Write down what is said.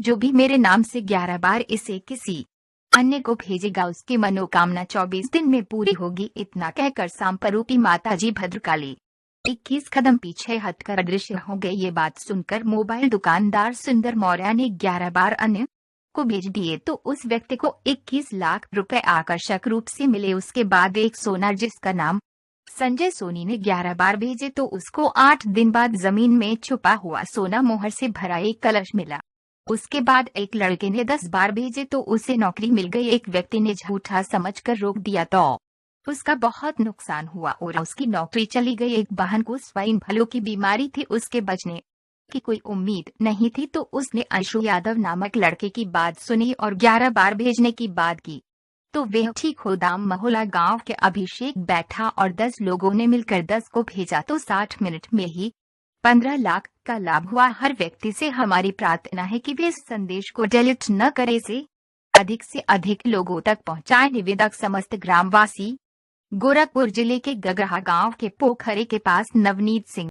जो भी मेरे नाम से 11 बार इसे किसी अन्य को भेजेगा उसकी मनोकामना 24 दिन में पूरी होगी। इतना कहकर सांपरूपी माताजी भद्रकाली 21 कदम पीछे हटकर अदृश्य हो गए। ये बात सुनकर मोबाइल दुकानदार सुंदर मौर्य ने 11 बार अन्य को भेज दिए तो उस व्यक्ति को 21 लाख रुपए आकर्षक रूप से मिले। उसके बाद एक सोना जिसका नाम संजय सोनी ने 11 बार भेजे तो उसको 8 दिन बाद जमीन में छुपा हुआ सोना मोहर से भरा एक कलश मिला। उसके बाद एक लड़के ने 10 बार भेजे तो उसे नौकरी मिल गई। एक व्यक्ति ने झूठा समझकर रोक दिया तो उसका बहुत नुकसान हुआ और उसकी नौकरी चली गई। एक बहन को स्वाइन फ्लू की बीमारी थी, उसके बचने की कोई उम्मीद नहीं थी तो उसने अंशु यादव नामक लड़के की बात सुनी और 11 बार भेजने की बात की तो वह ठीक हो दाम महोला गांव के अभिषेक बैठा और 10 लोगों ने मिलकर 10 को भेजा तो 60 मिनट में ही 15 लाख का लाभ हुआ। हर व्यक्ति से हमारी प्रार्थना है कि वे इस संदेश को डिलीट न करे, से अधिक लोगों तक पहुंचाए। निवेदक समस्त ग्रामवासी, गोरखपुर जिले के गगरा गांव के पोखरे के पास नवनीत सिंह।